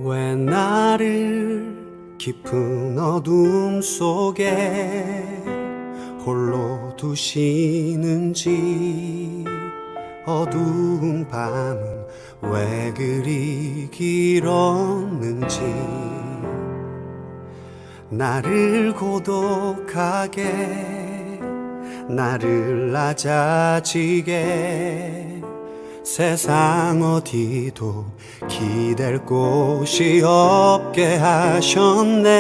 왜 나를 깊은 어둠 속에 홀로 두시는지, 어두운 밤은 왜 그리 길었는지, 나를 고독하게, 나를 낮아지게, 세상 어디도 기댈 곳이 없게 하셨네.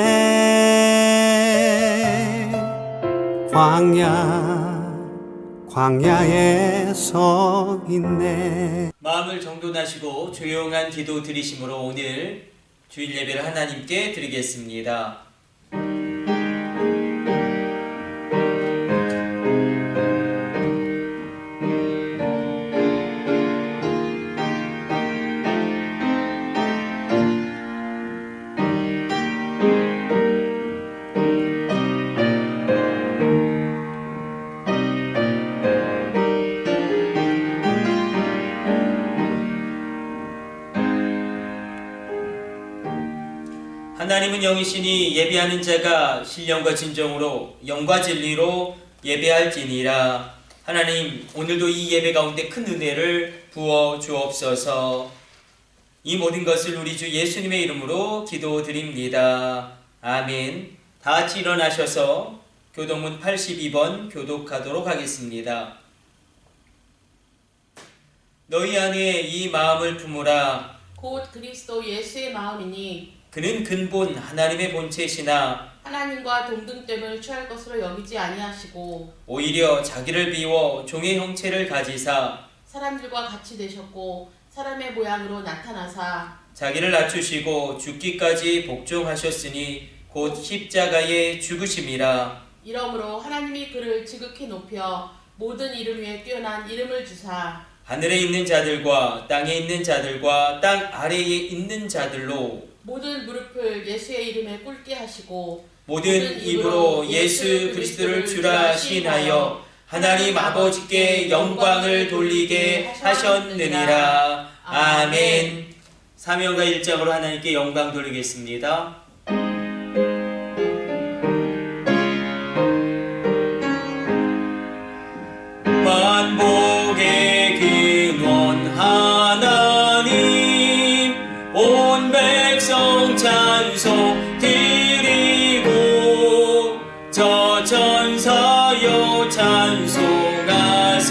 광야에 서 있네. 마음을 정돈하시고 조용한 기도 드리심으로 오늘 주일 예배를 하나님께 드리겠습니다. 하나님은 영이시니 예배하는 자가 신령과 진정으로 영과 진리로 예배할지니라. 하나님, 오늘도 이 예배 가운데 큰 은혜를 부어 주옵소서. 이 모든 것을 우리 주 예수님의 이름으로 기도드립니다. 아멘. 다 같이 일어나셔서 교동문 82번 교독하도록 하겠습니다. 너희 안에 이 마음을 품으라. 곧 그리스도 예수의 마음이니 그는 근본 하나님의 본체시나 하나님과 동등됨을 취할 것으로 여기지 아니하시고 오히려 자기를 비워 종의 형체를 가지사 사람들과 같이 되셨고 사람의 모양으로 나타나사 자기를 낮추시고 죽기까지 복종하셨으니 곧 십자가에 죽으심이라. 이러므로 하나님이 그를 지극히 높여 모든 이름 위에 뛰어난 이름을 주사 하늘에 있는 자들과 땅에 있는 자들과 땅 아래에 있는 자들로 모든 무릎을 예수의 이름에 꿇게 하시고 모든 입으로 예수 그리스도를 주라 시인하여 하나님 아버지께 영광을 돌리게 하셨느니라. 아멘. 사명과 일장으로 하나님께 영광 돌리겠습니다. 만복의 근원 하나님, 온 백성 찬송 드리고 저 천사여 찬송하세.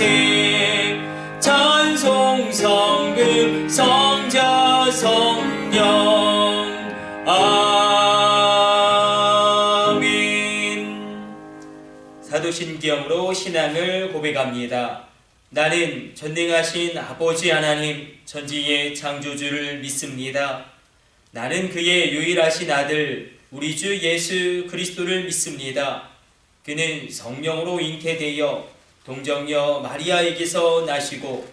찬송 성금 성자 성령. 아멘. 사도신경으로 신앙을 고백합니다. 나는 전능하신 아버지 하나님 천지의 창조주를 믿습니다. 나는 그의 유일하신 아들 우리 주 예수 그리스도를 믿습니다. 그는 성령으로 잉태되어 동정녀 마리아에게서 나시고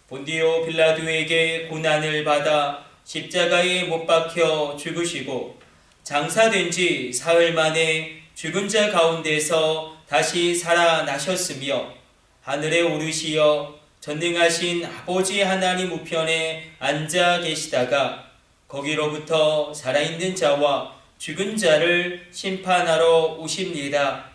본디오 빌라도에게 고난을 받아 십자가에 못 박혀 죽으시고 장사된 지 사흘 만에 죽은 자 가운데서 다시 살아나셨으며 하늘에 오르시어 전능하신 아버지 하나님 우편에 앉아 계시다가 거기로부터 살아있는 자와 죽은 자를 심판하러 오십니다.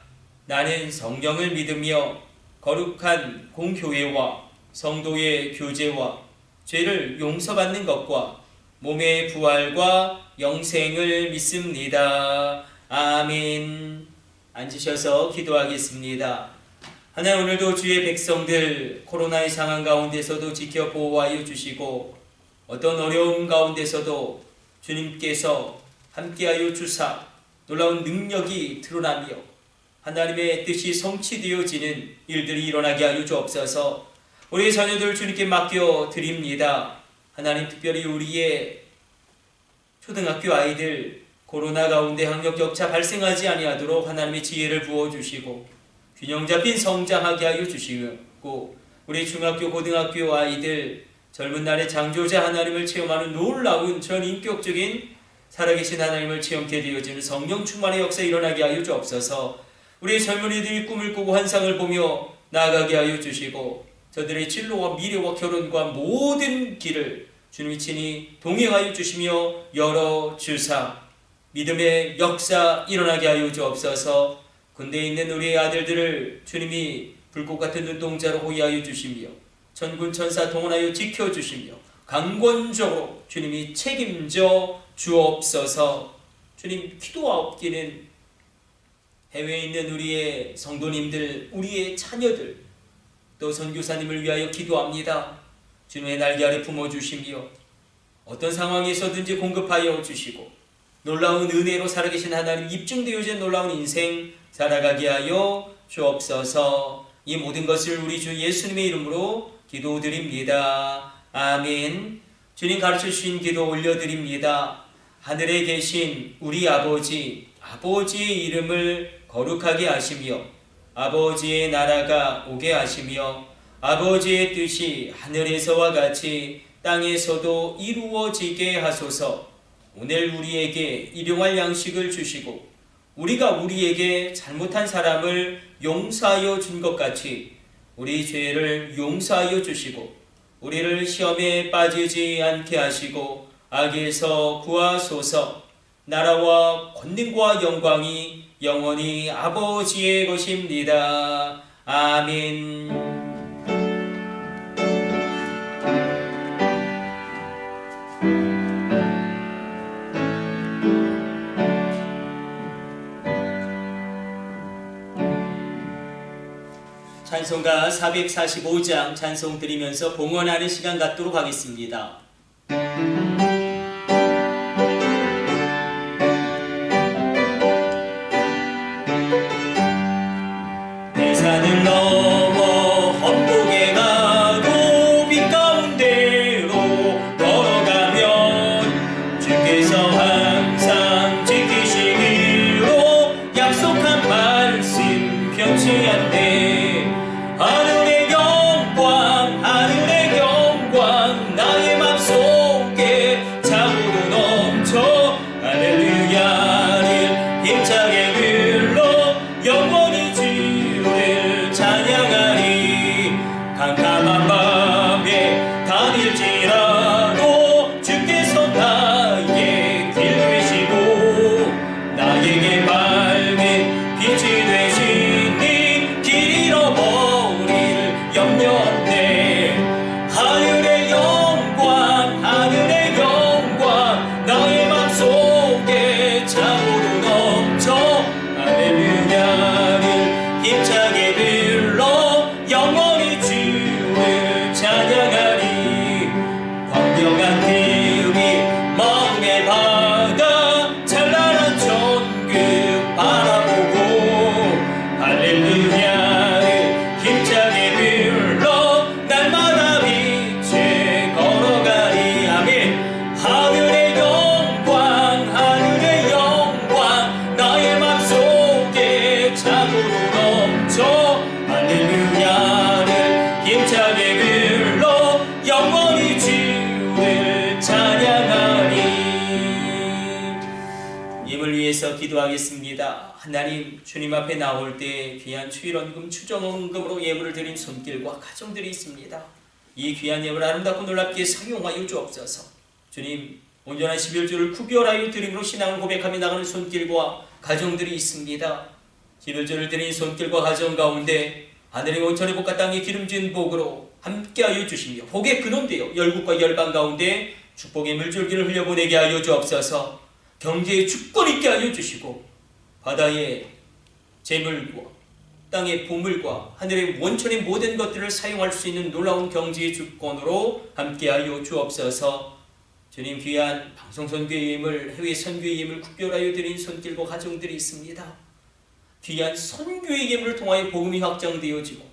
나는 성령을 믿으며 거룩한 공교회와 성도의 교제와 죄를 용서받는 것과 몸의 부활과 영생을 믿습니다. 아멘. 앉으셔서 기도하겠습니다. 하나님, 오늘도 주의 백성들 코로나의 상황 가운데서도 지켜 보호하여 주시고 어떤 어려움 가운데서도 주님께서 함께하여 주사 놀라운 능력이 드러나며 하나님의 뜻이 성취되어지는 일들이 일어나게 하여 주옵소서. 우리 자녀들 주님께 맡겨 드립니다. 하나님, 특별히 우리의 초등학교 아이들 코로나 가운데 학력 격차 발생하지 아니하도록 하나님의 지혜를 부어주시고 균형 잡힌 성장하게 하여 주시고 우리 중학교 고등학교 아이들 젊은 날의 창조자 하나님을 체험하는 놀라운 전인격적인 살아계신 하나님을 체험케 되어지는 성령 충만의 역사 일어나게 하여 주옵소서. 우리 젊은이들이 꿈을 꾸고 환상을 보며 나아가게 하여 주시고 저들의 진로와 미래와 결혼과 모든 길을 주님이 친히 동행하여 주시며 열어주사 믿음의 역사 일어나게 하여 주옵소서. 군대에 있는 우리의 아들들을 주님이 불꽃 같은 눈동자로 호위하여 주시며 천군 천사 동원하여 지켜주시며 강권적으로 주님이 책임져 주옵소서. 주님, 기도하옵기는 해외에 있는 우리의 성도님들, 우리의 자녀들, 또 선교사님을 위하여 기도합니다. 주님의 날개 아래 품어주시며 어떤 상황에서든지 공급하여 주시고 놀라운 은혜로 살아계신 하나님 입증되어진 놀라운 인생 살아가게 하여 주옵소서. 이 모든 것을 우리 주 예수님의 이름으로 기도드립니다. 아멘. 주님 가르쳐 주신 기도 올려드립니다. 하늘에 계신 우리 아버지, 아버지의 이름을 거룩하게 하시며 아버지의 나라가 오게 하시며 아버지의 뜻이 하늘에서와 같이 땅에서도 이루어지게 하소서. 오늘 우리에게 일용할 양식을 주시고 우리가 우리에게 잘못한 사람을 용서하여 준 것 같이 우리 죄를 용서하여 주시고 우리를 시험에 빠지지 않게 하시고 악에서 구하소서. 나라와 권능과 영광이 영원히 아버지의 것입니다. 아멘. 찬송가 445장 찬송 드리면서 봉헌하는 시간 갖도록 하겠습니다. 대산을 넘어 험곡에 가고 빛 가운데로 걸어가면 주께서 항상 지키시기로 약속한 말씀 변치 않네. 하늘의 영광 나의 맘속에 참으로 넘쳐 할렐루야를 힘차게 불러 영원히 주를 찬양하리. 캄캄한 밤에 다닐지라도 주께서 나의 길 되시고 나에게 밝은 빛이 되시니 길 잃어버릴 염려 없네. 하늘의 영광 나의 맘속에 참으로 넘쳐 할렐루야를 힘차게 불러 영원히 주를 찬양하리. 광명한 들이 마음에 받아 찬란한 천국 바라보고 할렐루야를 힘차게 불러 날마다 빛에 걸어가리. 아멘. 하늘의 영광 나의 맘속에 참으로 넘쳐 할렐루야를 힘차게 불러 영원히 주를 찬양하리. 님을 위해서 기도하겠습니다. 하나님, 주님 앞에 나올 때 귀한 추일원금 추정원금으로 예물을 드린 손길과 가정들이 있습니다. 이 귀한 예물 아름답고 놀랍게 사용하여 주옵소서. 주님, 온전한 11조를 구별하여 드림으로 신앙을 고백하며 나가는 손길과 가정들이 있습니다. 11조를 드린 손길과 가정 가운데 하늘의 온천의 복과 땅의 기름진 복으로 함께하여 주시며 복의 근원되어 열국과 열방 가운데 축복의 물줄기를 흘려보내게 하여 주옵소서. 경제의 주권 있게 하여 주시고 바다의 재물과 땅의 보물과 하늘의 원천의 모든 것들을 사용할 수 있는 놀라운 경제의 주권으로 함께하여 주옵소서. 주님, 귀한 방송 선교의 예물, 해외 선교의 예물 구별하여 드린 손길과 가정들이 있습니다. 귀한 선교의 예물을 통하여 복음이 확장되어지고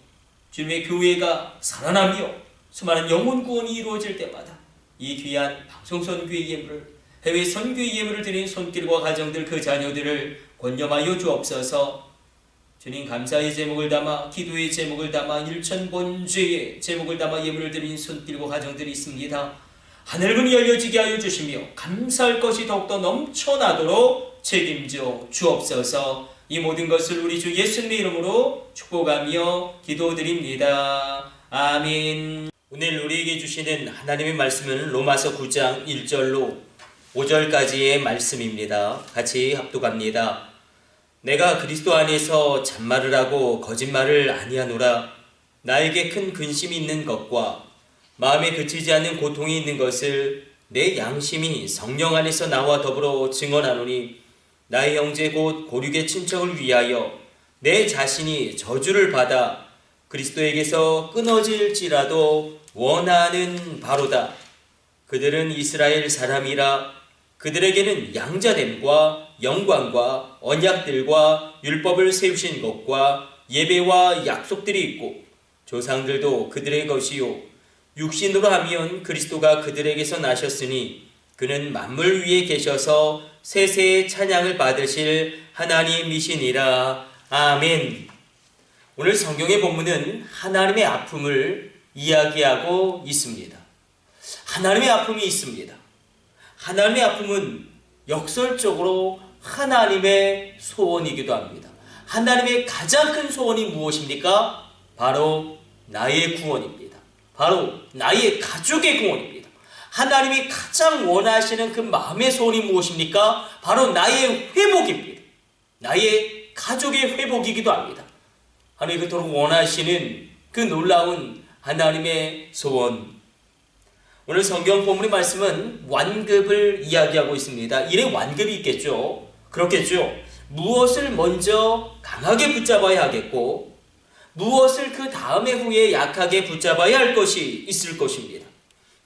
주님의 교회가 살아나며 수많은 영혼 구원이 이루어질 때마다 이 귀한 방송 선교의 예물을, 해외 선교의 예물을 드린 손길과 가정들, 그 자녀들을 권념하여 주옵소서. 주님, 감사의 제목을 담아, 기도의 제목을 담아, 일천번죄의 제목을 담아 예물을 드린 손길과 가정들이 있습니다. 하늘문이 열려지게 하여 주시며 감사할 것이 더욱더 넘쳐나도록 책임져 주옵소서. 이 모든 것을 우리 주 예수님의 이름으로 축복하며 기도드립니다. 아멘. 오늘 우리에게 주시는 하나님의 말씀은 로마서 9장 1절로 5절까지의 말씀입니다. 같이 합독합니다. 내가 그리스도 안에서 잔말을 하고 거짓말을 아니하노라. 나에게 큰 근심이 있는 것과 마음에 그치지 않는 고통이 있는 것을 내 양심이 성령 안에서 나와 더불어 증언하노니 나의 형제 곧 고륙의 친척을 위하여 내 자신이 저주를 받아 그리스도에게서 끊어질지라도 원하는 바로다. 그들은 이스라엘 사람이라. 그들에게는 양자됨과 영광과 언약들과 율법을 세우신 것과 예배와 약속들이 있고 조상들도 그들의 것이요 육신으로 하면 그리스도가 그들에게서 나셨으니 그는 만물 위에 계셔서 세세의 찬양을 받으실 하나님이시니라. 아멘. 오늘 성경의 본문은 하나님의 아픔을 이야기하고 있습니다. 하나님의 아픔이 있습니다. 하나님의 아픔은 역설적으로 하나님의 소원이기도 합니다. 하나님의 가장 큰 소원이 무엇입니까? 바로 나의 구원입니다. 바로 나의 가족의 구원입니다. 하나님이 가장 원하시는 그 마음의 소원이 무엇입니까? 바로 나의 회복입니다. 나의 가족의 회복이기도 합니다. 하나님이 그토록 원하시는 그 놀라운 하나님의 소원. 오늘 성경 본문의 말씀은 완급을 이야기하고 있습니다. 이래 완급이 있겠죠. 그렇겠죠. 무엇을 먼저 강하게 붙잡아야 하겠고 무엇을 그 다음에 후에 약하게 붙잡아야 할 것이 있을 것입니다.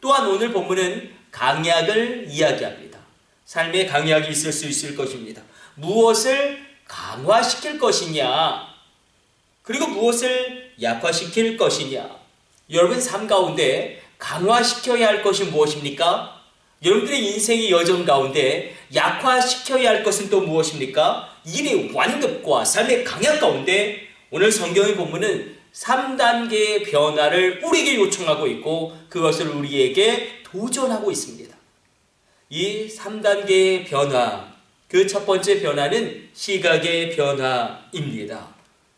또한 오늘 본문은 강약을 이야기합니다. 삶의 강약이 있을 수 있을 것입니다. 무엇을 강화시킬 것이냐 그리고 무엇을 약화시킬 것이냐. 여러분 삶 가운데 강화시켜야 할 것이 무엇입니까? 여러분들의 인생의 여정 가운데 약화시켜야 할 것은 또 무엇입니까? 일의 완급과 삶의 강약 가운데 오늘 성경의 본문은 3단계의 변화를 우리에게 요청하고 있고 그것을 우리에게 도전하고 있습니다. 이 3단계의 변화, 그 첫 번째 변화는 시각의 변화입니다.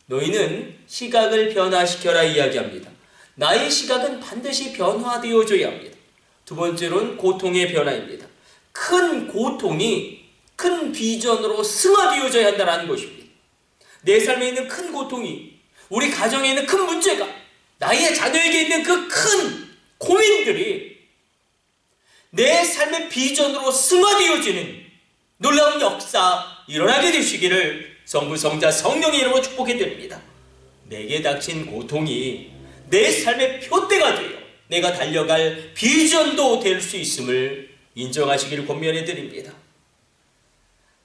너희는 시각을 변화시켜라 이야기합니다. 나의 시각은 반드시 변화되어져야 합니다. 두 번째로는 고통의 변화입니다. 큰 고통이 큰 비전으로 승화되어져야 한다는 것입니다. 내 삶에 있는 큰 고통이, 우리 가정에 있는 큰 문제가, 나의 자녀에게 있는 그 큰 고민들이 내 삶의 비전으로 승화되어지는 놀라운 역사 일어나게 되시기를 성부, 성자, 성령의 이름으로 축복해 드립니다. 내게 닥친 고통이 내 삶의 표대가 되어 내가 달려갈 비전도 될 수 있음을 인정하시기를 권면해 드립니다.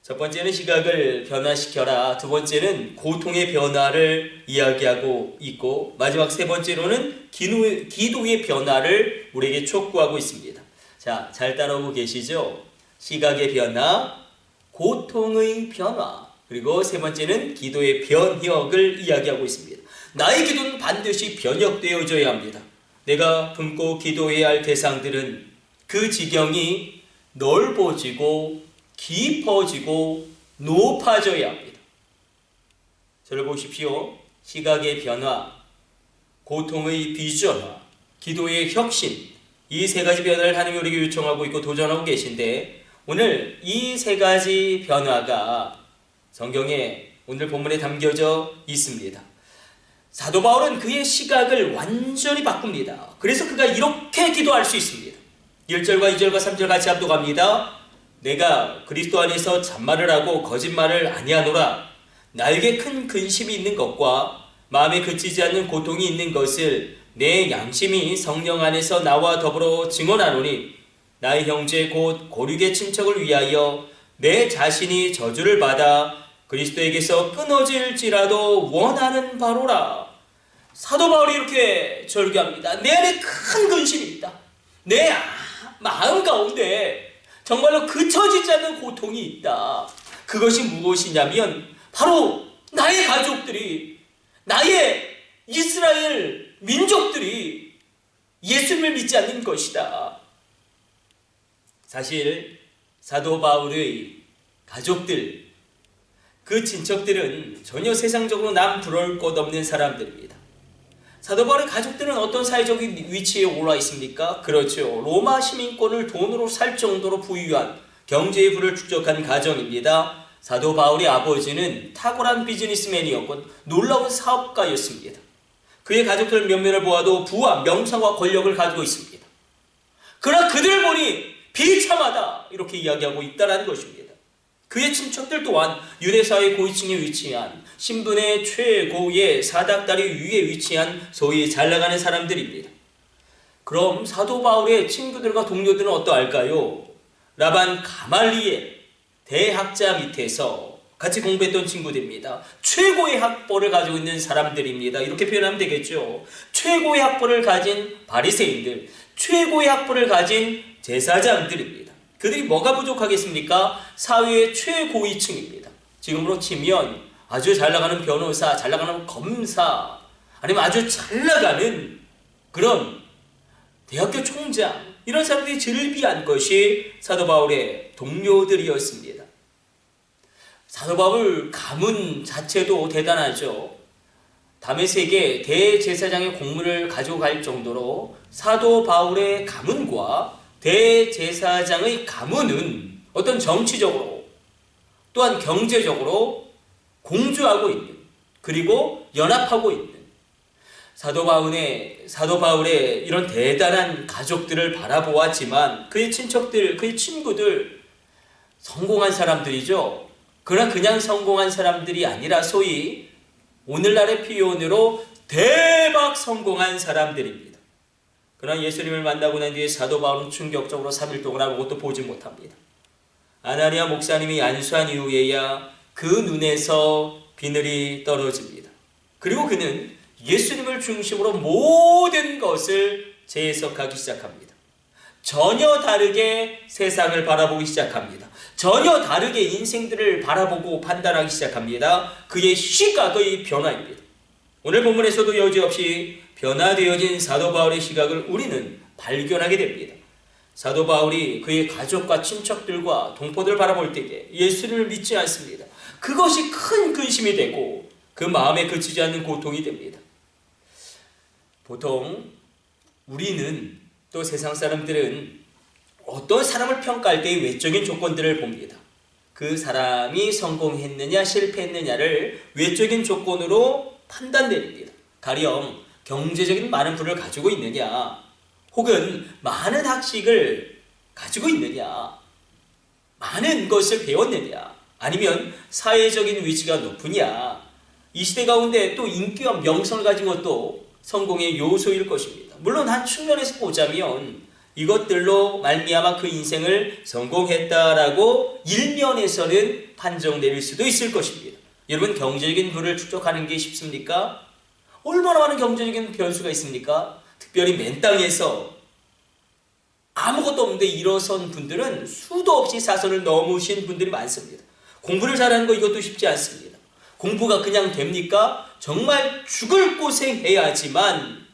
첫 번째는 시각을 변화시켜라. 두 번째는 고통의 변화를 이야기하고 있고 마지막 세 번째로는 기도의 변화를 우리에게 촉구하고 있습니다. 자, 잘 따라오고 계시죠? 시각의 변화, 고통의 변화, 그리고 세 번째는 기도의 변혁을 이야기하고 있습니다. 나의 기도는 반드시 변혁되어져야 합니다. 내가 품고 기도해야 할 대상들은 그 지경이 넓어지고 깊어지고 높아져야 합니다. 저를 보십시오. 시각의 변화, 고통의 비전화, 기도의 혁신, 이 세 가지 변화를 하나님이 우리에게 요청하고 있고 도전하고 계신데 오늘 이 세 가지 변화가 성경에 오늘 본문에 담겨져 있습니다. 사도 바울은 그의 시각을 완전히 바꿉니다. 그래서 그가 이렇게 기도할 수 있습니다. 1절과 2절과 3절 같이 합독합니다. 내가 그리스도 안에서 잔말을 하고 거짓말을 아니하노라. 나에게 큰 근심이 있는 것과 마음에 그치지 않는 고통이 있는 것을 내 양심이 성령 안에서 나와 더불어 증언하노니 나의 형제 곧 고륙의 친척을 위하여 내 자신이 저주를 받아 그리스도에게서 끊어질지라도 원하는 바로라. 사도 바울이 이렇게 절규합니다. 내 안에 큰 근심이 있다. 내 마음 가운데 정말로 그쳐지지 않는 고통이 있다. 그것이 무엇이냐면 바로 나의 가족들이, 나의 이스라엘 민족들이 예수님을 믿지 않는 것이다. 사실 사도 바울의 가족들, 그 친척들은 전혀 세상적으로 남 부러울 것 없는 사람들입니다. 사도 바울의 가족들은 어떤 사회적인 위치에 올라 있습니까? 그렇죠. 로마 시민권을 돈으로 살 정도로 부유한 경제의 부를 축적한 가정입니다. 사도 바울의 아버지는 탁월한 비즈니스맨이었고 놀라운 사업가였습니다. 그의 가족들 면면을 보아도 부와 명성과 권력을 가지고 있습니다. 그러나 그들을 보니 비참하다 이렇게 이야기하고 있다는 것입니다. 그의 친척들 또한 유대사회 고위층에 위치한 신분의 최고의 사닥다리 위에 위치한 소위 잘나가는 사람들입니다. 그럼 사도 바울의 친구들과 동료들은 어떠할까요? 라반 가말리엘 대학자 밑에서 같이 공부했던 친구들입니다. 최고의 학벌을 가지고 있는 사람들입니다. 이렇게 표현하면 되겠죠. 최고의 학벌을 가진 바리새인들, 최고의 학벌을 가진 제사장들입니다. 그들이 뭐가 부족하겠습니까? 사회의 최고위층입니다. 지금으로 치면 아주 잘 나가는 변호사, 잘 나가는 검사, 아니면 아주 잘 나가는 그런 대학교 총장, 이런 사람들이 즐비한 것이 사도 바울의 동료들이었습니다. 사도 바울 가문 자체도 대단하죠. 다메섹에 대제사장의 공문을 가져갈 정도로 사도 바울의 가문과 대제사장의 가문은 어떤 정치적으로 또한 경제적으로 공조하고 있는, 그리고 연합하고 있는 사도 바울의 이런 대단한 가족들을 바라보았지만 그의 친척들, 그의 친구들 성공한 사람들이죠. 그러나 그냥 성공한 사람들이 아니라 소위 오늘날의 표현으로 대박 성공한 사람들입니다. 그러나 예수님을 만나고 난 뒤에 사도 바울은 충격적으로 3일 동안 아무것도 보지 못합니다. 아나니아 목사님이 안수한 이후에야 그 눈에서 비늘이 떨어집니다. 그리고 그는 예수님을 중심으로 모든 것을 재해석하기 시작합니다. 전혀 다르게 세상을 바라보기 시작합니다. 전혀 다르게 인생들을 바라보고 판단하기 시작합니다. 그의 시각의 변화입니다. 오늘 본문에서도 여지없이 변화되어진 사도 바울의 시각을 우리는 발견하게 됩니다. 사도 바울이 그의 가족과 친척들과 동포들을 바라볼 때에 예수를 믿지 않습니다. 그것이 큰 근심이 되고 그 마음에 그치지 않는 고통이 됩니다. 보통 우리는 또 세상 사람들은 어떤 사람을 평가할 때의 외적인 조건들을 봅니다. 그 사람이 성공했느냐 실패했느냐를 외적인 조건으로 판단 내립니다. 가령 경제적인 많은 부를 가지고 있느냐, 혹은 많은 학식을 가지고 있느냐, 많은 것을 배웠느냐, 아니면 사회적인 위치가 높으냐, 이 시대 가운데 또 인기와 명성을 가진 것도 성공의 요소일 것입니다. 물론 한 측면에서 보자면 이것들로 말미암아 그 인생을 성공했다라고 일면에서는 판정 내릴 수도 있을 것입니다. 여러분, 경제적인 부를 축적하는 게 쉽습니까? 얼마나 많은 경제적인 변수가 있습니까? 특별히 맨 땅에서 아무것도 없는데 일어선 분들은 수도 없이 사선을 넘으신 분들이 많습니다. 공부를 잘하는 거 이것도 쉽지 않습니다. 공부가 그냥 됩니까? 정말 죽을 고생해야지만,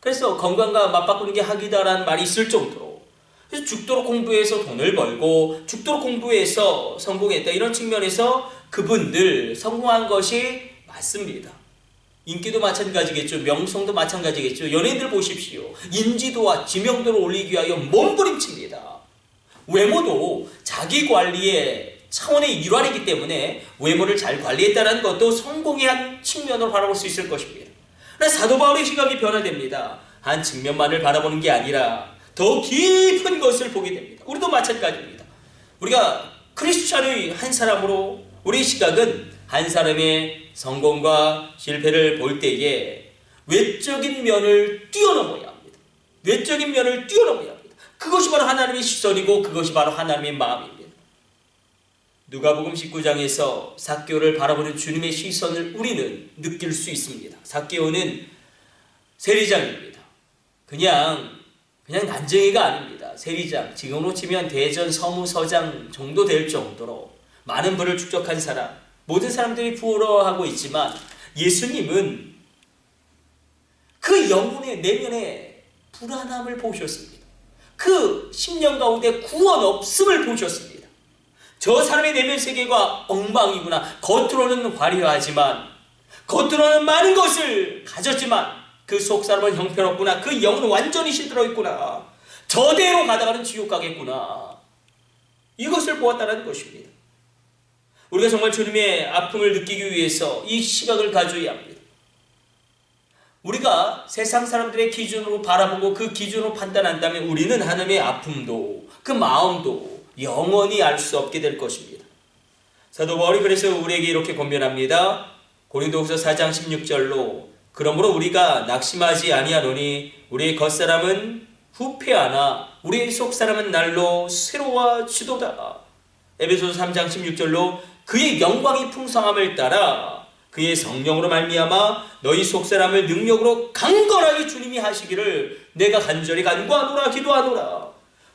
그래서 건강과 맞바꾸는 게 학이다라는 말이 있을 정도로, 그래서 죽도록 공부해서 돈을 벌고 죽도록 공부해서 성공했다, 이런 측면에서 그분들 성공한 것이 맞습니다. 인기도 마찬가지겠죠. 명성도 마찬가지겠죠. 연예인들 보십시오. 인지도와 지명도를 올리기 위하여 몸부림칩니다. 외모도 자기 관리의 차원의 일환이기 때문에 외모를 잘 관리했다는 것도 성공의 한 측면으로 바라볼 수 있을 것입니다. 그러나 사도 바울의 시각이 변화됩니다. 한 측면만을 바라보는 게 아니라 더 깊은 것을 보게 됩니다. 우리도 마찬가지입니다. 우리가 크리스찬의 한 사람으로 우리의 시각은 한 사람의 성공과 실패를 볼 때에 외적인 면을 뛰어넘어야 합니다. 외적인 면을 뛰어넘어야 합니다. 그것이 바로 하나님의 시선이고 그것이 바로 하나님의 마음입니다. 누가복음 19장에서 삭개오를 바라보는 주님의 시선을 우리는 느낄 수 있습니다. 삭개오는 세리장입니다. 그냥 난쟁이가 아닙니다. 세리장, 지금으로 치면 대전 서무서장 정도 될 정도로 많은 부를 축적한 사람, 모든 사람들이 부러워하고 있지만 예수님은 그 영혼의 내면의 불안함을 보셨습니다. 그 심령 가운데 구원 없음을 보셨습니다. 저 사람의 내면 세계가 엉망이구나. 겉으로는 화려하지만, 겉으로는 많은 것을 가졌지만 그 속 사람은 형편없구나. 그 영은 완전히 시들어 있구나. 저대로 가다가는 지옥 가겠구나. 이것을 보았다는 것입니다. 우리가 정말 주님의 아픔을 느끼기 위해서 이 시각을 가져야 합니다. 우리가 세상 사람들의 기준으로 바라보고 그 기준으로 판단한다면 우리는 하나님의 아픔도 그 마음도 영원히 알 수 없게 될 것입니다. 사도 바울이 그래서 우리에게 이렇게 권면합니다. 고린도후서 4장 16절로 그러므로 우리가 낙심하지 아니하노니 우리의 겉사람은 후패하나 우리의 속사람은 날로 새로워지도다. 에베소서 3장 16절로 그의 영광이 풍성함을 따라 그의 성령으로 말미암아 너희 속사람을 능력으로 강건하게 주님이 하시기를 내가 간절히 간구하노라 기도하노라.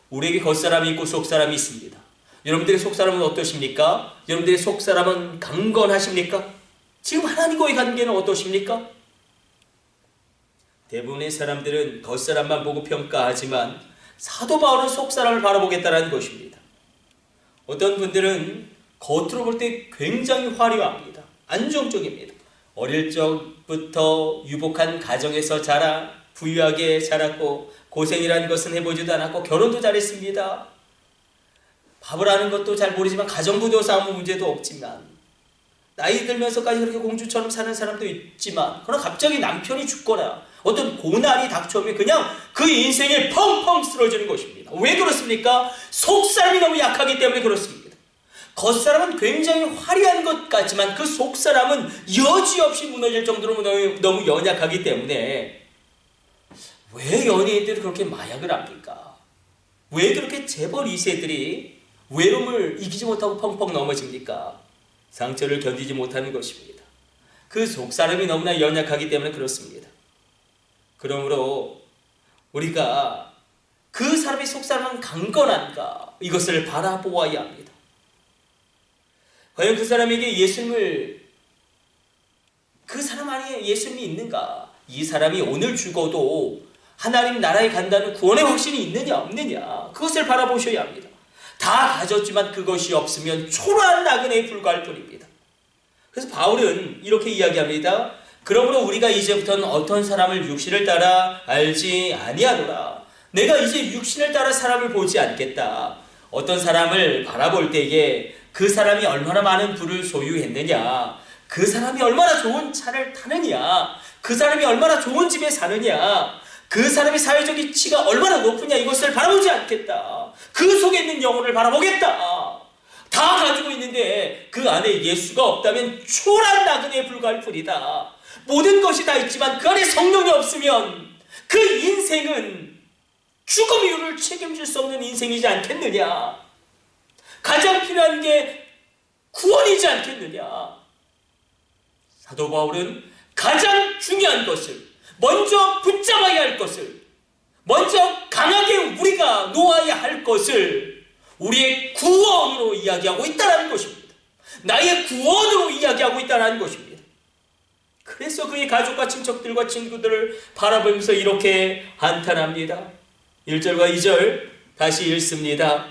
우리에게 겉사람이 있고 속사람이 있습니다. 여러분들의 속사람은 어떠십니까? 여러분들의 속사람은 강건하십니까? 지금 하나님과의 관계는 어떠십니까? 대부분의 사람들은 겉사람만 보고 평가하지만 사도 바울은 속사람을 바라보겠다는 것입니다. 어떤 분들은 겉으로 볼 때 굉장히 화려합니다. 안정적입니다. 어릴 적부터 유복한 가정에서 자라 부유하게 자랐고 고생이라는 것은 해보지도 않았고 결혼도 잘했습니다. 밥을 하는 것도 잘 모르지만 가정부도에서 아무 문제도 없지만 나이 들면서까지 그렇게 공주처럼 사는 사람도 있지만 그러나 갑자기 남편이 죽거나 어떤 고난이 닥쳐오면 그냥 그 인생이 펑펑 쓰러지는 것입니다. 왜 그렇습니까? 속사람이 너무 약하기 때문에 그렇습니다. 겉사람은 굉장히 화려한 것 같지만 그 속사람은 여지없이 무너질 정도로 너무 연약하기 때문에 왜 연예인들이 그렇게 마약을 합니까? 왜 그렇게 재벌 2세들이 외로움을 이기지 못하고 펑펑 넘어집니까? 상처를 견디지 못하는 것입니다. 그 속사람이 너무나 연약하기 때문에 그렇습니다. 그러므로 우리가 그 사람의 속사람은 강건한가 이것을 바라보아야 합니다. 과연 그 사람에게 그 사람 안에 예수님이 있는가? 이 사람이 오늘 죽어도 하나님 나라에 간다는 구원의 확신이 있느냐 없느냐 그것을 바라보셔야 합니다. 다 가졌지만 그것이 없으면 초라한 나그네에 불과할 뿐입니다. 그래서 바울은 이렇게 이야기합니다. 그러므로 우리가 이제부터는 어떤 사람을 육신을 따라 알지 아니하노라. 내가 이제 육신을 따라 사람을 보지 않겠다. 어떤 사람을 바라볼 때에 그 사람이 얼마나 많은 부를 소유했느냐, 그 사람이 얼마나 좋은 차를 타느냐, 그 사람이 얼마나 좋은 집에 사느냐, 그 사람의 사회적 위치가 얼마나 높으냐 이것을 바라보지 않겠다. 그 속에 있는 영혼을 바라보겠다. 다 가지고 있는데 그 안에 예수가 없다면 초라한 나그네에 불과할 뿐이다. 모든 것이 다 있지만 그 안에 성령이 없으면 그 인생은 죽음 이후를 책임질 수 없는 인생이지 않겠느냐. 가장 필요한 게 구원이지 않겠느냐. 사도 바울은 가장 중요한 것을 먼저 붙잡아야 할 것을 먼저 강하게 우리가 놓아야 할 것을 우리의 구원으로 이야기하고 있다는 것입니다. 나의 구원으로 이야기하고 있다는 것입니다. 그래서 그의 가족과 친척들과 친구들을 바라보면서 이렇게 한탄합니다. 1절과 2절 다시 읽습니다.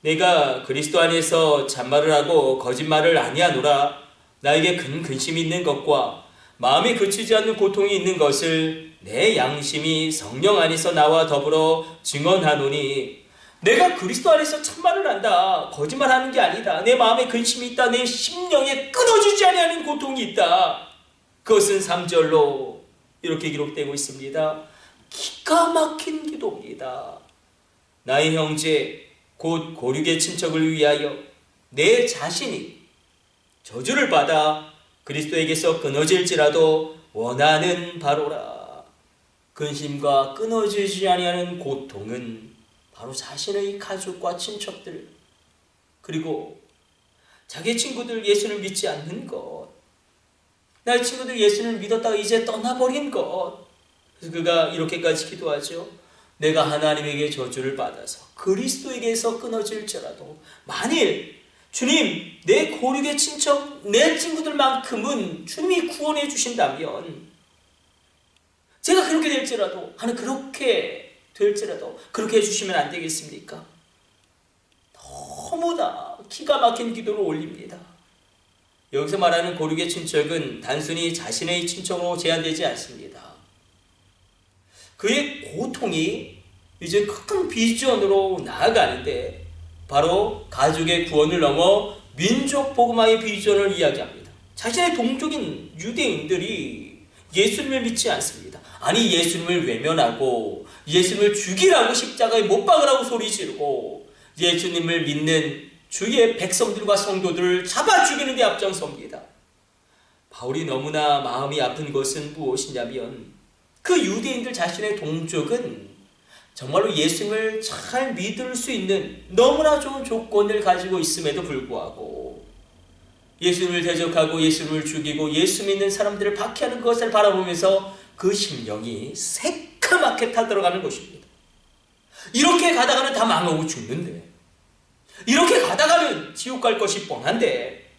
내가 그리스도 안에서 잔말을 하고 거짓말을 아니하노라. 나에게 큰 근심이 있는 것과 마음에 그치지 않는 고통이 있는 것을 내 양심이 성령 안에서 나와 더불어 증언하노니 내가 그리스도 안에서 참말을 한다. 거짓말하는 게 아니다. 내 마음에 근심이 있다. 내 심령에 끊어지지 아니하는 고통이 있다. 그것은 3절로 이렇게 기록되고 있습니다. 기가 막힌 기도입니다. 나의 형제 곧 고륙의 친척을 위하여 내 자신이 저주를 받아 그리스도에게서 끊어질지라도 원하는 바로라. 근심과 끊어지지 아니하는 고통은 바로 자신의 가족과 친척들 그리고 자기 친구들 예수를 믿지 않는 것, 나의 친구들 예수를 믿었다가 이제 떠나버린 것. 그래서 그가 이렇게까지 기도하죠. 내가 하나님에게 저주를 받아서 그리스도에게서 끊어질지라도 만일 주님 내 고륙의 친척 내 친구들만큼은 주님이 구원해 주신다면 제가 그렇게 될지라도 하는 그렇게 될지라도 그렇게 해주시면 안 되겠습니까? 너무나 기가 막힌 기도를 올립니다. 여기서 말하는 고륙의 친척은 단순히 자신의 친척으로 제한되지 않습니다. 그의 고통이 이제 큰 비전으로 나아가는데 바로 가족의 구원을 넘어 민족 복음화의 비전을 이야기합니다. 자신의 동족인 유대인들이 예수님을 믿지 않습니다. 아니 예수님을 외면하고 예수님을 죽이라고 십자가에 못 박으라고 소리 지르고 예수님을 믿는 주의 백성들과 성도들을 잡아 죽이는 데 앞장섭니다. 바울이 너무나 마음이 아픈 것은 무엇이냐면 그 유대인들 자신의 동족은 정말로 예수님을 잘 믿을 수 있는 너무나 좋은 조건을 가지고 있음에도 불구하고 예수님을 대적하고 예수님을 죽이고 예수 믿는 사람들을 박해하는 것을 바라보면서 그 심령이 새카맣게 타들어가는 것입니다. 이렇게 가다가는 다 망하고 죽는데, 이렇게 가다가는 지옥 갈 것이 뻔한데,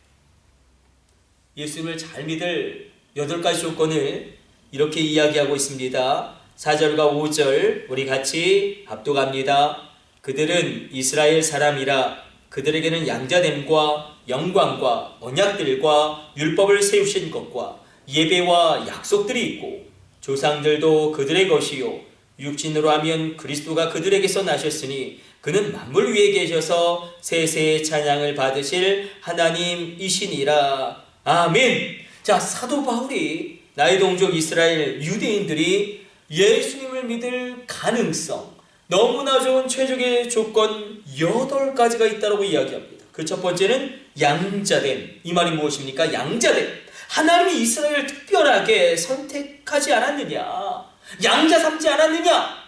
예수님을 잘 믿을 8가지 조건을 이렇게 이야기하고 있습니다. 4절과 5절 우리 같이 합독합니다. 그들은 이스라엘 사람이라 그들에게는 양자됨과 영광과 언약들과 율법을 세우신 것과 예배와 약속들이 있고 조상들도 그들의 것이요 육신으로 하면 그리스도가 그들에게서 나셨으니 그는 만물 위에 계셔서 세세의 찬양을 받으실 하나님이시니라. 아멘. 자, 사도 바울이 나의 동족 이스라엘 유대인들이 예수님을 믿을 가능성, 너무나 좋은 최적의 조건 8가지가 있다고 이야기합니다. 그 첫 번째는 양자됨. 이 말이 무엇입니까? 양자됨. 하나님이 이스라엘을 특별하게 선택하지 않았느냐? 양자 삼지 않았느냐?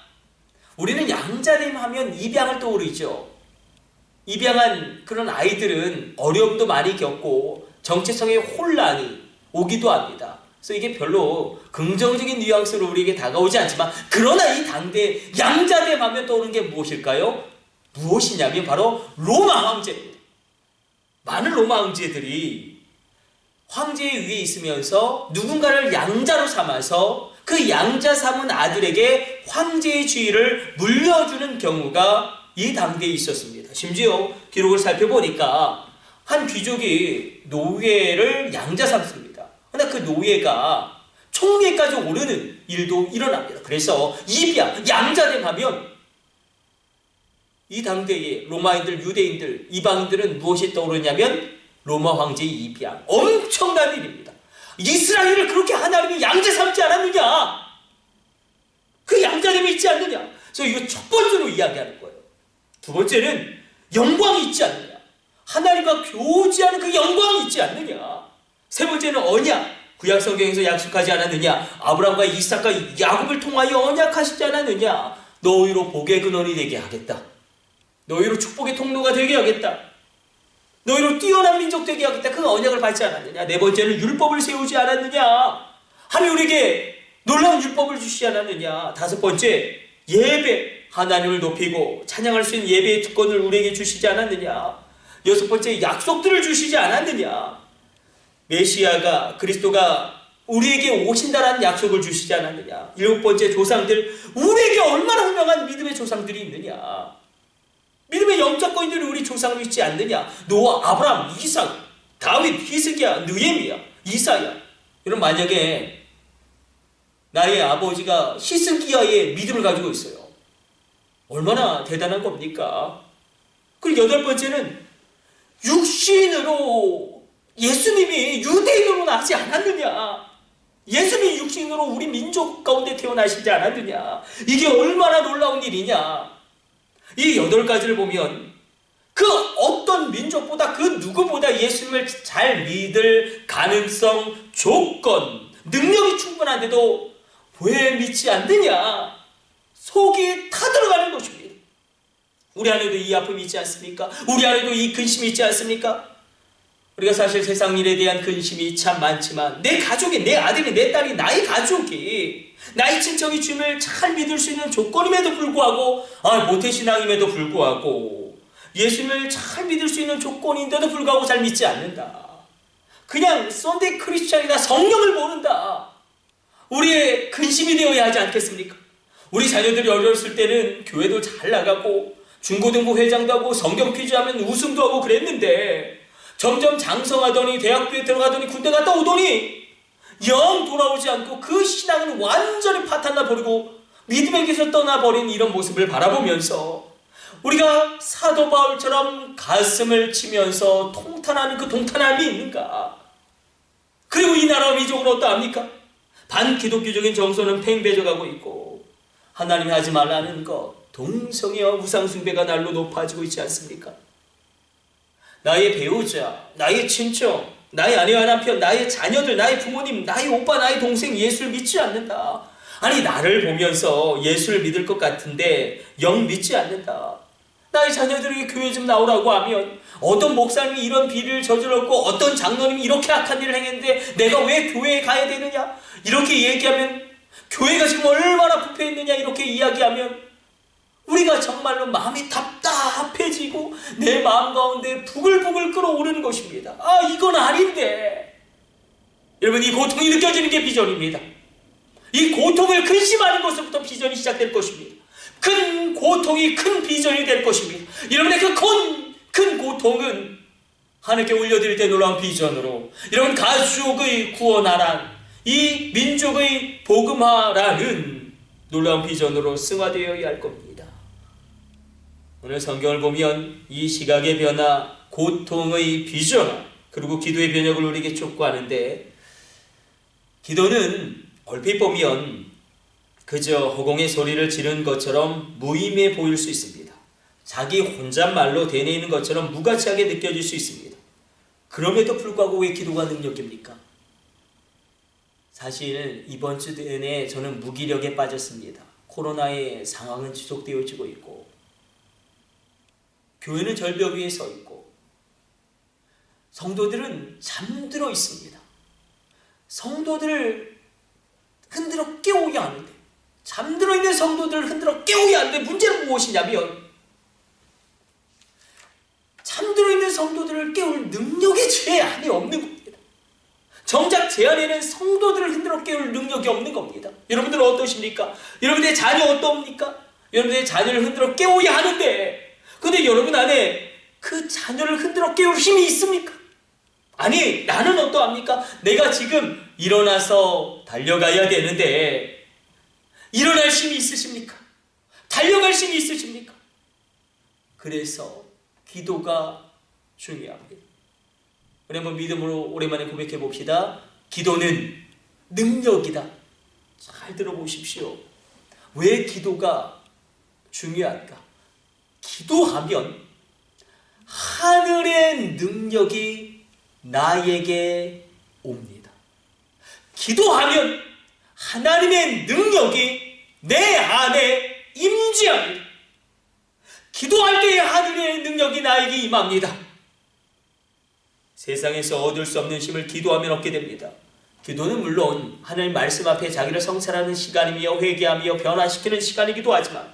우리는 양자됨 하면 입양을 떠오르죠. 입양한 그런 아이들은 어려움도 많이 겪고 정체성의 혼란이 오기도 합니다. 그래서 이게 별로 긍정적인 뉘앙스로 우리에게 다가오지 않지만, 그러나 이 당대 양자됨 하면 떠오르는 게 무엇일까요? 무엇이냐면 바로 로마 황제입니다. 많은 로마 황제들이 황제 위에 있으면서 누군가를 양자로 삼아서 그 양자 삼은 아들에게 황제의 지위를 물려주는 경우가 이 당대에 있었습니다. 심지어 기록을 살펴보니까 한 귀족이 노예를 양자 삼습니다. 그러나 그 노예가 총리까지 오르는 일도 일어납니다. 그래서 입양, 양자됨 하면 이 당대의 로마인들, 유대인들, 이방인들은 무엇이 떠오르냐면 로마 황제의 입양. 엄청난 일입니다. 이스라엘을 그렇게 하나님이 양자 삼지 않았느냐? 그 양자됨이 있지 않느냐? 그래서 이거 첫 번째로 이야기하는 거예요. 두 번째는 영광이 있지 않느냐? 하나님과 교제하는 그 영광이 있지 않느냐? 세 번째는 언약. 구약 성경에서 약속하지 않았느냐? 아브라함과 이삭과 야곱을 통하여 언약하시지 않았느냐? 너희로 복의 근원이 되게 하겠다. 너희로 축복의 통로가 되게 하겠다. 너희로 뛰어난 민족 되게 하겠다. 그 언약을 받지 않았느냐? 네 번째는 율법을 세우지 않았느냐? 하나님 우리에게 놀라운 율법을 주시지 않았느냐? 다섯 번째, 예배. 하나님을 높이고 찬양할 수 있는 예배의 특권을 우리에게 주시지 않았느냐? 여섯 번째, 약속들을 주시지 않았느냐? 메시아가, 그리스도가 우리에게 오신다라는 약속을 주시지 않았느냐? 일곱 번째, 조상들. 우리에게 얼마나 훌륭한 믿음의 조상들이 있느냐? 믿음의 영적거인들이 우리 조상을 믿지 않느냐? 노아, 아브라함, 이삭, 다윗, 히스기야, 느헤미야, 이사야. 여러분, 만약에 나의 아버지가 히스기야의 믿음을 가지고 있어요. 얼마나 대단한 겁니까? 그리고 여덟 번째는 육신으로 예수님이 유대인으로 나지 않았느냐? 예수님이 육신으로 우리 민족 가운데 태어나시지 않았느냐? 이게 얼마나 놀라운 일이냐? 이 8가지를 보면 그 어떤 민족보다 그 누구보다 예수님을 잘 믿을 가능성, 조건, 능력이 충분한데도 왜 믿지 않느냐? 속이 타들어가는 것입니다. 우리 안에도 이 아픔이 있지 않습니까? 우리 안에도 이 근심이 있지 않습니까? 우리가 사실 세상 일에 대한 근심이 참 많지만 내 가족이, 내 아들이, 내 딸이, 나의 가족이, 나의 친척이 주님을 잘 믿을 수 있는 조건임에도 불구하고, 모태신앙임에도 불구하고, 예수님을 잘 믿을 수 있는 조건인데도 불구하고 잘 믿지 않는다. 그냥 썬데이 크리스찬이다. 성령을 모른다. 우리의 근심이 되어야 하지 않겠습니까? 우리 자녀들이 어렸을 때는 교회도 잘 나가고 중고등부 회장도 하고 성경 퀴즈 하면 우승도 하고 그랬는데 점점 장성하더니 대학교에 들어가더니 군대 갔다 오더니 영 돌아오지 않고 그 신앙은 완전히 파탄나 버리고 믿음의 길에서 떠나버린 이런 모습을 바라보면서 우리가 사도 바울처럼 가슴을 치면서 통탄하는 그 통탄함이 있는가? 그리고 이 나라와 민족은 어떠합니까? 반기독교적인 정서는 팽배져가고 있고 하나님이 하지 말라는 것, 동성애와 우상숭배가 날로 높아지고 있지 않습니까? 나의 배우자, 나의 친척, 나의 아내와 남편, 나의 자녀들, 나의 부모님, 나의 오빠, 나의 동생 예수를 믿지 않는다. 아니 나를 보면서 예수를 믿을 것 같은데 영 믿지 않는다. 나의 자녀들에게 교회 좀 나오라고 하면 어떤 목사님이 이런 비리를 저질렀고 어떤 장로님이 이렇게 악한 일을 행했는데 내가 왜 교회에 가야 되느냐? 이렇게 얘기하면 교회가 지금 얼마나 부패했느냐 이렇게 이야기하면 우리가 정말로 마음이 답답해지고 내 마음 가운데 부글부글 끓어오르는 것입니다. 아 이건 아닌데. 여러분 이 고통이 느껴지는 게 비전입니다. 이 고통을 근심하는 것부터 비전이 시작될 것입니다. 큰 고통이 큰 비전이 될 것입니다. 여러분의 그 큰 고통은 하나님께 올려드릴 때 놀라운 비전으로 여러분 가족의 구원하란 이 민족의 복음화라는 놀라운 비전으로 승화되어야 할 겁니다. 오늘 성경을 보면 이 시각의 변화, 고통의 비전, 그리고 기도의 변혁을 우리에게 촉구하는데 기도는 얼핏 보면 그저 허공의 소리를 지르는 것처럼 무의미해 보일 수 있습니다. 자기 혼잣말로 되뇌이는 것처럼 무가치하게 느껴질 수 있습니다. 그럼에도 불구하고 왜 기도가 능력입니까? 사실 이번 주 내내 저는 무기력에 빠졌습니다. 코로나의 상황은 지속되어지고 있고 교회는 절벽 위에 서 있고 성도들은 잠들어 있습니다. 성도들을 흔들어 깨우야 하는데 잠들어 있는 성도들을 흔들어 깨우야 하는데 문제는 무엇이냐면 잠들어 있는 성도들을 깨울 능력의 제한이 없는 겁니다. 정작 제 안에는 성도들을 흔들어 깨울 능력이 없는 겁니다. 여러분들은 어떠십니까? 여러분들의 자녀 어떻습니까? 여러분들의 자녀를 흔들어 깨워야 하는데 근데 여러분 안에 그 자녀를 흔들어 깨울 힘이 있습니까? 아니 나는 어떠합니까? 내가 지금 일어나서 달려가야 되는데 일어날 힘이 있으십니까? 달려갈 힘이 있으십니까? 그래서 기도가 중요합니다. 우리 한번 믿음으로 오랜만에 고백해 봅시다. 기도는 능력이다. 잘 들어보십시오. 왜 기도가 중요할까? 기도하면 하늘의 능력이 나에게 옵니다. 기도하면 하나님의 능력이 내 안에 임재합니다. 기도할 때에 하늘의 능력이 나에게 임합니다. 세상에서 얻을 수 없는 힘을 기도하면 얻게 됩니다. 기도는 물론 하나님 말씀 앞에 자기를 성찰하는 시간이며 회개하며 변화시키는 시간이기도 하지만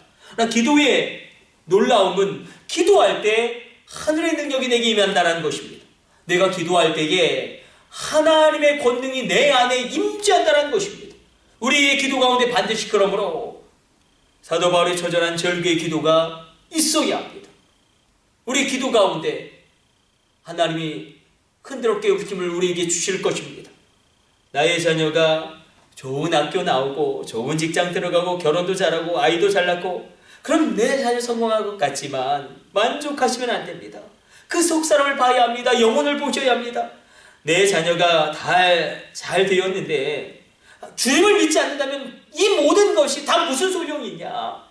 기도의 놀라움은 기도할 때 하늘의 능력이 내게 임한다는 것입니다. 내가 기도할 때에 하나님의 권능이 내 안에 임재한다는 것입니다. 우리의 기도 가운데 반드시 그러므로 사도 바울이 처절한 절규의 기도가 있어야 합니다. 우리 기도 가운데 하나님이 흔들어 깨울 힘을 우리에게 주실 것입니다. 나의 자녀가 좋은 학교 나오고 좋은 직장 들어가고 결혼도 잘하고 아이도 잘 낳고 그럼 내 자녀 성공할 것 같지만 만족하시면 안 됩니다. 그 속사람을 봐야 합니다. 영혼을 보셔야 합니다. 내 자녀가 잘 되었는데 주님을 믿지 않는다면 이 모든 것이 다 무슨 소용이 있냐.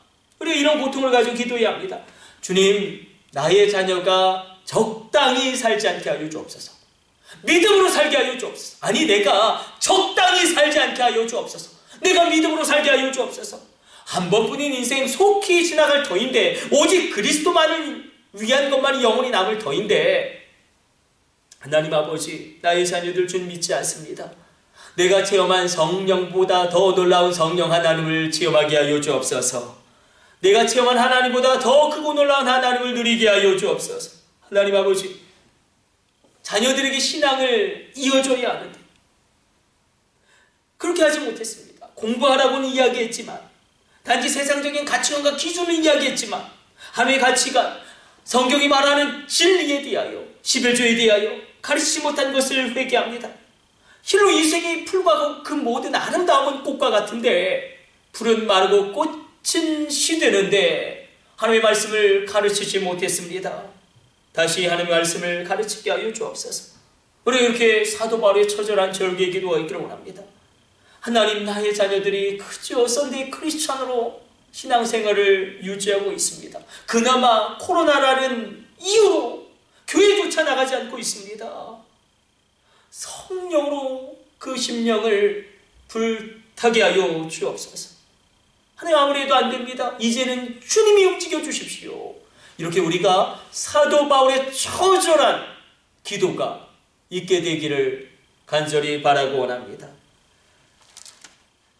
우리가 이런 고통을 가지고 기도해야 합니다. 주님, 나의 자녀가 적당히 살지 않게 하여 주옵소서. 믿음으로 살게 하여 주옵소서. 아니 내가 적당히 살지 않게 하여 주옵소서. 내가 믿음으로 살게 하여 주옵소서. 한 번뿐인 인생 속히 지나갈 터인데 오직 그리스도만을 위한 것만이 영원히 남을 터인데 하나님 아버지 나의 자녀들 주님 믿지 않습니다. 내가 체험한 성령보다 더 놀라운 성령 하나님을 체험하게 하여 주옵소서. 내가 체험한 하나님보다 더 크고 놀라운 하나님을 누리게 하여 주옵소서. 하나님 아버지 자녀들에게 신앙을 이어줘야 하는데 그렇게 하지 못했습니다. 공부하라고는 이야기했지만 단지 세상적인 가치관과 기준을 이야기했지만 하나님의 가치관, 성경이 말하는 진리에 대하여 11조에 대하여 가르치지 못한 것을 회개합니다. 실로 인생이 풀과 그 모든 아름다움은 꽃과 같은데 풀은 마르고 꽃은 시드는데 하나님의 말씀을 가르치지 못했습니다. 다시 하나님의 말씀을 가르치게 하여 주옵소서. 우리 이렇게 사도 바울의 처절한 절기의 기도가 있기를 원합니다. 하나님, 나의 자녀들이 그저 썬데이 크리스찬으로 신앙생활을 유지하고 있습니다. 그나마 코로나라는 이유로 교회조차 나가지 않고 있습니다. 성령으로 그 심령을 불타게 하여 주옵소서. 하나님, 아무래도 안 됩니다. 이제는 주님이 움직여 주십시오. 이렇게 우리가 사도 바울의 처절한 기도가 있게 되기를 간절히 바라고 원합니다.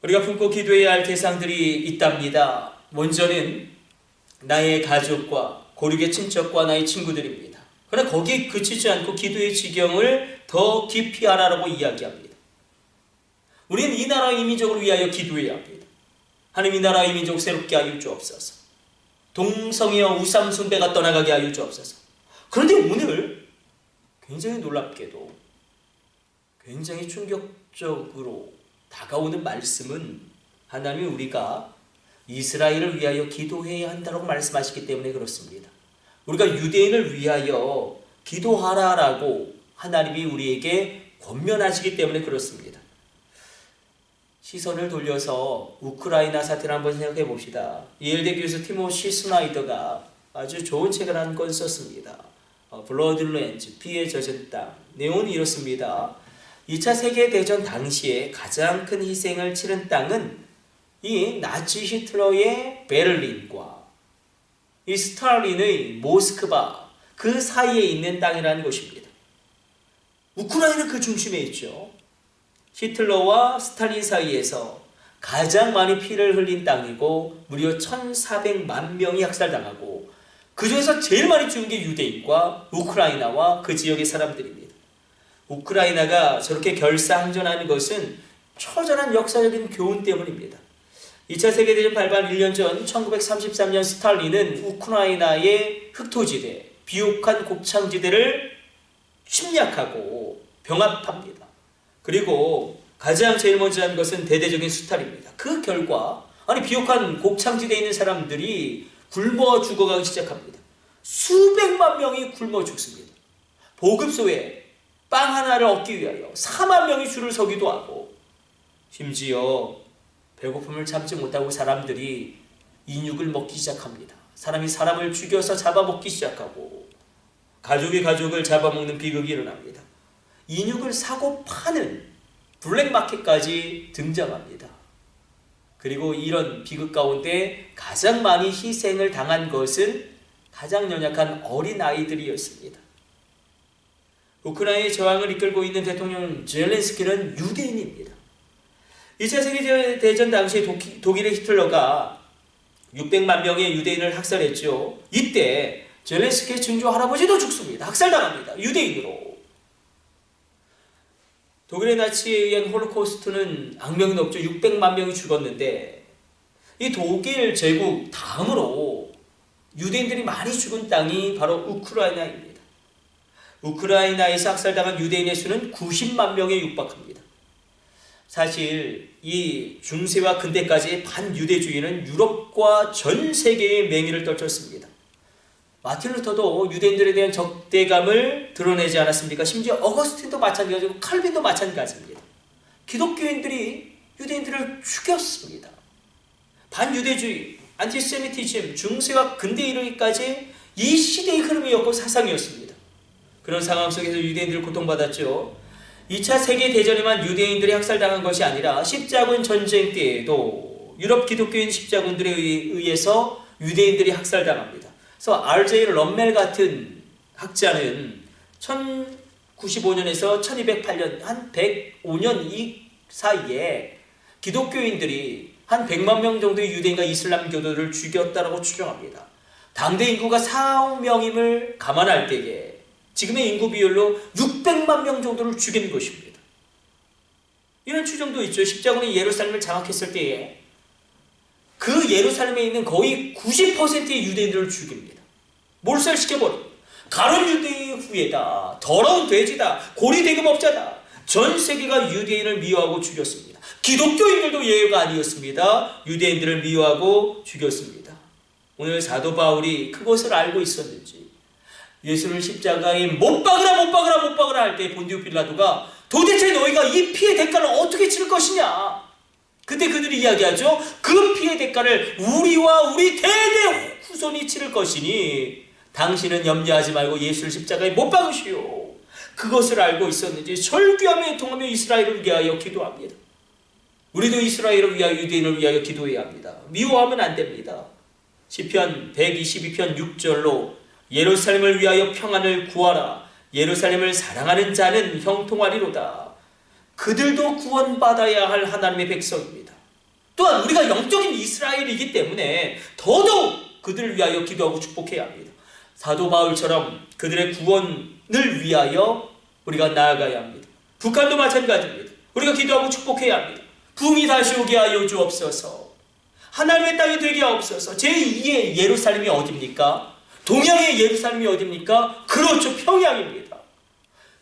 우리가 품고 기도해야 할 대상들이 있답니다. 먼저는 나의 가족과 고륙의 친척과 나의 친구들입니다. 그러나 거기에 그치지 않고 기도의 지경을 더 깊이 하라고 이야기합니다. 우리는 이 나라의 이민족을 위하여 기도해야 합니다. 하나님, 이 나라의 이민족 새롭게 하여 주옵소서. 동성애와 우상 숭배가 떠나가게 하여 주옵소서. 그런데 오늘 굉장히 놀랍게도 굉장히 충격적으로 다가오는 말씀은 하나님이 우리가 이스라엘을 위하여 기도해야 한다고 말씀하시기 때문에 그렇습니다. 우리가 유대인을 위하여 기도하라라고 하나님이 우리에게 권면하시기 때문에 그렇습니다. 시선을 돌려서 우크라이나 사태를 한번 생각해 봅시다. 예일대 교수 티모시 스나이더가 아주 좋은 책을 한 권 썼습니다. 블러드랜드, 피에 젖은 땅. 내용은 이렇습니다. 2차 세계대전 당시에 가장 큰 희생을 치른 땅은 이 나치 히틀러의 베를린과 이 스탈린의 모스크바, 그 사이에 있는 땅이라는 것입니다. 우크라이나는 그 중심에 있죠. 히틀러와 스탈린 사이에서 가장 많이 피를 흘린 땅이고 무려 1,400만 명이 학살당하고 그 중에서 제일 많이 죽은 게 유대인과 우크라이나와 그 지역의 사람들입니다. 우크라이나가 저렇게 결사항전하는 것은 처절한 역사적인 교훈 때문입니다. 2차 세계대전 발발 1년 전 1933년 스탈린은 우크라이나의 흑토지대, 비옥한 곡창지대를 침략하고 병합합니다. 그리고 가장 제일 먼저 한 것은 대대적인 수탈입니다. 그 결과 비옥한 곡창지대에 있는 사람들이 굶어 죽어가기 시작합니다. 수백만 명이 굶어 죽습니다. 보급소에 빵 하나를 얻기 위하여 4만 명이 줄을 서기도 하고, 심지어 배고픔을 참지 못하고 사람들이 인육을 먹기 시작합니다. 사람이 사람을 죽여서 잡아먹기 시작하고 가족이 가족을 잡아먹는 비극이 일어납니다. 인육을 사고 파는 블랙마켓까지 등장합니다. 그리고 이런 비극 가운데 가장 많이 희생을 당한 것은 가장 연약한 어린아이들이었습니다. 우크라이나의 저항을 이끌고 있는 대통령 젤렌스키는 유대인입니다. 2차 세계대전 당시 독일의 히틀러가 600만 명의 유대인을 학살했죠. 이때 젤렌스키의 증조 할아버지도 죽습니다. 학살당합니다. 유대인으로. 독일의 나치에 의한 홀로코스트는 악명이 높죠. 600만 명이 죽었는데 이 독일 제국 다음으로 유대인들이 많이 죽은 땅이 바로 우크라이나입니다. 우크라이나에서 학살당한 유대인의 수는 90만 명에 육박합니다. 사실 이 중세와 근대까지의 반유대주의는 유럽과 전 세계에 맹위를 떨쳤습니다. 마틴 루터도 유대인들에 대한 적대감을 드러내지 않았습니까? 심지어 어거스틴도 마찬가지고 칼빈도 마찬가지입니다. 기독교인들이 유대인들을 죽였습니다. 반유대주의, 안티세미티즘, 중세와 근대에 이르기까지 이 시대의 흐름이었고 사상이었습니다. 그런 상황 속에서 유대인들을 고통받았죠. 2차 세계대전에만 유대인들이 학살당한 것이 아니라 십자군 전쟁 때에도 유럽 기독교인 십자군들에 의해서 유대인들이 학살당합니다. 그래서 R.J. 럼멜 같은 학자는 1095년에서 1208년 한 105년 이 사이에 기독교인들이 한 100만 명 정도의 유대인과 이슬람 교도를 죽였다고 추정합니다. 당대 인구가 4억 명임을 감안할 때에 지금의 인구 비율로 600만 명 정도를 죽인 것입니다. 이런 추정도 있죠. 십자군이 예루살렘을 장악했을 때에 그 예루살렘에 있는 거의 90%의 유대인들을 죽입니다. 몰살시켜버립니다. 가론 유대의 후예다, 더러운 돼지다, 고리대금업자다. 전 세계가 유대인을 미워하고 죽였습니다. 기독교인들도 예외가 아니었습니다. 유대인들을 미워하고 죽였습니다. 오늘 사도 바울이 그것을 알고 있었는지 예수를 십자가에 못 박으라 할 때 본디오 빌라도가 도대체 너희가 이 피의 대가를 어떻게 칠 것이냐? 그때 그들이 이야기하죠. 그 피의 대가를 우리와 우리 대대 후손이 치를 것이니 당신은 염려하지 말고 예수를 십자가에 못 박으시오. 그것을 알고 있었는지 절규하며 애통하며 이스라엘을 위하여 기도합니다. 우리도 이스라엘을 위하여 유대인을 위하여 기도해야 합니다. 미워하면 안 됩니다. 시편 122편 6절로 예루살렘을 위하여 평안을 구하라. 예루살렘을 사랑하는 자는 형통하리로다. 그들도 구원받아야 할 하나님의 백성입니다. 또한 우리가 영적인 이스라엘이기 때문에 더더욱 그들을 위하여 기도하고 축복해야 합니다. 사도 바울처럼 그들의 구원을 위하여 우리가 나아가야 합니다. 북한도 마찬가지입니다. 우리가 기도하고 축복해야 합니다. 붕이 다시 오게 하여 주옵소서. 하나님의 땅이 되게 하옵소서. 제2의 예루살렘이 어딥니까? 동양의 예루살렘이 어딥니까? 그렇죠, 평양입니다.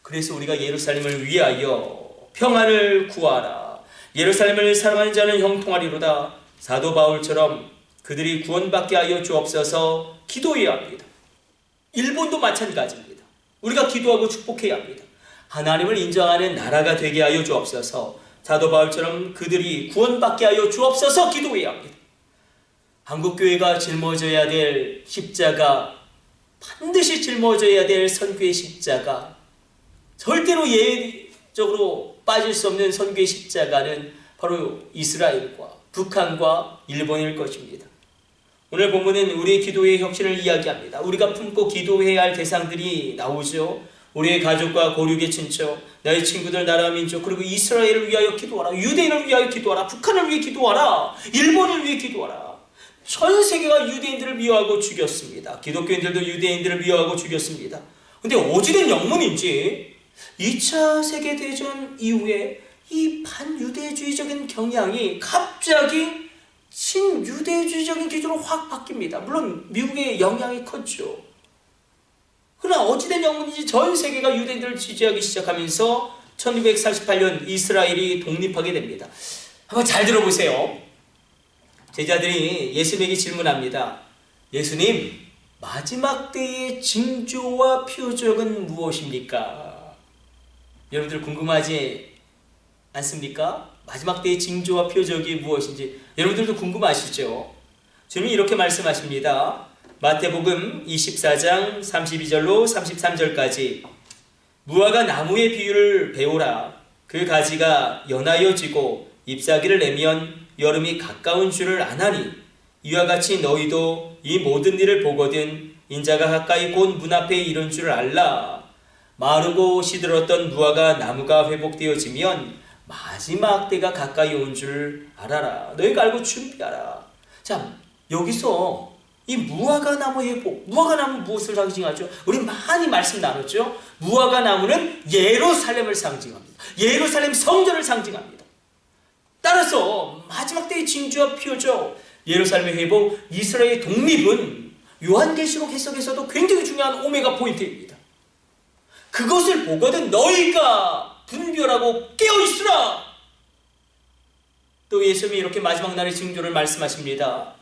그래서 우리가 예루살렘을 위하여 평안을 구하라. 예루살렘을 사랑하는 자는 형통하리로다. 사도 바울처럼 그들이 구원받게 하여 주옵소서 기도해야 합니다. 일본도 마찬가지입니다. 우리가 기도하고 축복해야 합니다. 하나님을 인정하는 나라가 되게 하여 주옵소서. 사도 바울처럼 그들이 구원받게 하여 주옵소서 기도해야 합니다. 한국교회가 짊어져야 될 십자가, 반드시 짊어져야 될 선교의 십자가, 절대로 예외적으로 빠질 수 없는 선교의 십자가는 바로 이스라엘과 북한과 일본일 것입니다. 오늘 본문은 우리의 기도의 혁신을 이야기합니다. 우리가 품고 기도해야 할 대상들이 나오죠. 우리의 가족과 고륙의 친척, 나의 친구들, 나라, 민족, 그리고 이스라엘을 위하여 기도하라. 유대인을 위하여 기도하라. 북한을 위해 기도하라. 일본을 위해 기도하라. 전 세계가 유대인들을 미워하고 죽였습니다. 기독교인들도 유대인들을 미워하고 죽였습니다. 근데 어찌된 영문인지 2차 세계대전 이후에 이 반유대주의적인 경향이 갑자기 친유대주의적인 기조로 확 바뀝니다. 물론 미국의 영향이 컸죠. 그러나 어찌된 영문인지 전 세계가 유대인들을 지지하기 시작하면서 1948년 이스라엘이 독립하게 됩니다. 한번 잘 들어보세요. 제자들이 예수님에게 질문합니다. 예수님, 마지막 때의 징조와 표적은 무엇입니까? 여러분들 궁금하지 않습니까? 마지막 때의 징조와 표적이 무엇인지 여러분들도 궁금하시죠? 주님이 이렇게 말씀하십니다. 마태복음 24장 32절로 33절까지 무화과 나무의 비유를 배우라. 그 가지가 연하여 지고 잎사귀를 내면 여름이 가까운 줄을 아나니 이와 같이 너희도 이 모든 일을 보거든 인자가 가까이 곧 문 앞에 이른 줄을 알라. 마르고 시들었던 무화과 나무가 회복되어지면 마지막 때가 가까이 온 줄 알아라. 너희가 알고 준비하라. 자, 여기서 이 무화과 나무 회복, 무화과 나무 무엇을 상징하죠? 우리 많이 말씀 나눴죠? 무화과 나무는 예루살렘을 상징합니다. 예루살렘 성전을 상징합니다. 따라서 마지막 때의 징조와 표적, 예루살렘의 회복, 이스라엘의 독립은 요한계시록 해석에서도 굉장히 중요한 오메가 포인트입니다. 그것을 보거든 너희가 분별하고 깨어있으라. 또 예수님이 이렇게 마지막 날의 징조를 말씀하십니다.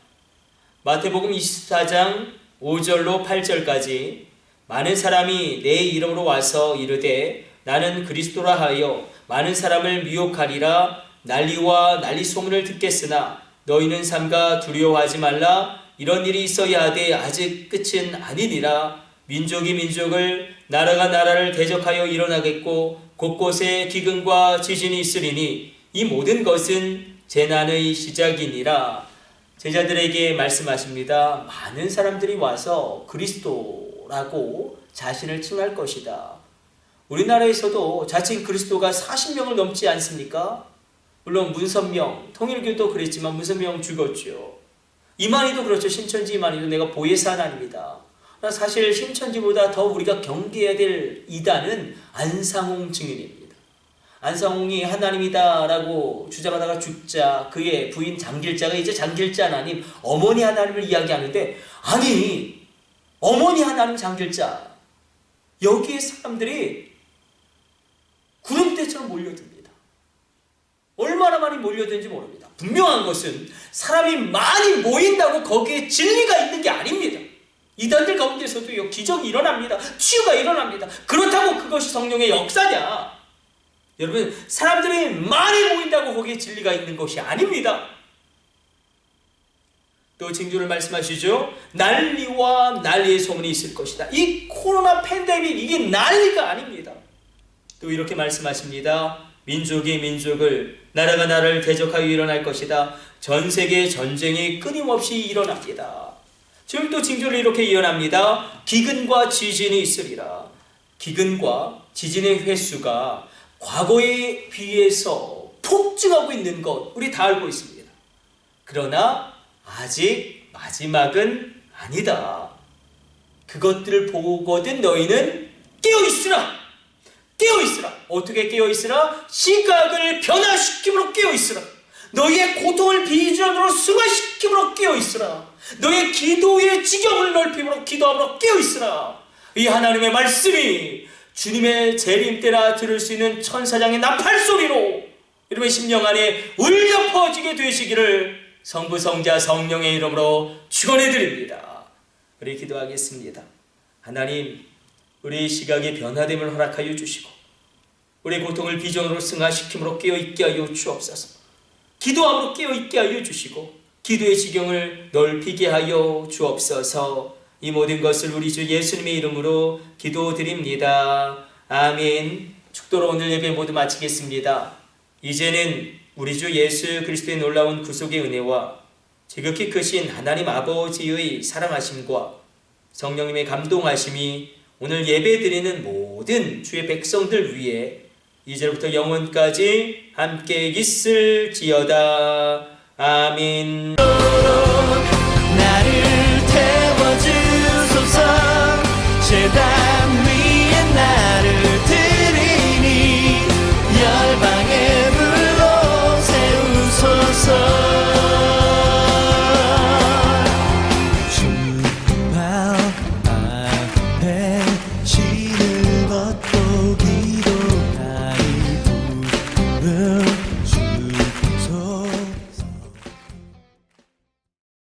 마태복음 24장 5절로 8절까지 많은 사람이 내 이름으로 와서 이르되 나는 그리스도라 하여 많은 사람을 미혹하리라. 난리와 난리 소문을 듣겠으나 너희는 삼가 두려워하지 말라. 이런 일이 있어야 하되 아직 끝은 아니니라. 민족이 민족을, 나라가 나라를 대적하여 일어나겠고 곳곳에 기근과 지진이 있으리니 이 모든 것은 재난의 시작이니라. 제자들에게 말씀하십니다. 많은 사람들이 와서 그리스도라고 자신을 칭할 것이다. 우리나라에서도 자칭 그리스도가 40명을 넘지 않습니까? 물론 문선명, 통일교도 그랬지만 문선명 죽었죠. 이만희도 그렇죠. 신천지 이만희도 내가 보혜사 하나님이다. 사실 신천지보다 더 우리가 경계해야 될 이단은 안상홍 증인입니다. 안상홍이 하나님이다라고 주장하다가 죽자 그의 부인 장길자가 이제 장길자 하나님, 어머니 하나님을 이야기하는데 아니 어머니 하나님 장길자 여기에 사람들이 구름대처럼 몰려듭니다. 얼마나 많이 몰려드는지 모릅니다. 분명한 것은 사람이 많이 모인다고 거기에 진리가 있는 게 아닙니다. 이단들 가운데서도요, 기적이 일어납니다. 치유가 일어납니다. 그렇다고 그것이 성령의 역사냐? 여러분, 사람들이 많이 모인다고 거기에 진리가 있는 것이 아닙니다. 또 징조를 말씀하시죠. 난리와 난리의 소문이 있을 것이다. 이 코로나 팬데믹, 이게 난리가 아닙니다. 또 이렇게 말씀하십니다. 민족이 민족을, 나라가 나라를 대적하여 일어날 것이다. 전 세계 전쟁이 끊임없이 일어납니다. 지금 또 징조를 이렇게 예언합니다. 기근과 지진이 있으리라. 기근과 지진의 횟수가 과거에 비해서 폭증하고 있는 것 우리 다 알고 있습니다. 그러나 아직 마지막은 아니다. 그것들을 보거든 너희는 깨어있으라. 깨어있으라. 어떻게 깨어있으라? 시각을 변화시킴으로 깨어있으라. 너희의 고통을 비전으로 승화시킴으로 깨어있으라. 너희의 기도의 지경을 넓힘으로 기도함으로 깨어있으라. 이 하나님의 말씀이 주님의 재림 때나 들을 수 있는 천사장의 나팔소리로 여러분의 심령 안에 울려 퍼지게 되시기를 성부, 성자, 성령의 이름으로 축원해 드립니다. 우리 기도하겠습니다. 하나님, 우리 시각의 변화됨을 허락하여 주시고 우리 고통을 비전으로 승화시킴으로 깨어있게 하여 주옵소서. 기도함으로 깨어있게 하여 주시고 기도의 지경을 넓히게 하여 주옵소서. 이 모든 것을 우리 주 예수님의 이름으로 기도드립니다. 아멘. 축도로 오늘 예배 모두 마치겠습니다. 이제는 우리 주 예수 그리스도의 놀라운 구속의 은혜와 지극히 크신 하나님 아버지의 사랑하심과 성령님의 감동하심이 오늘 예배드리는 모든 주의 백성들 위에 이제부터 영원까지 함께 있을지어다. 아멘.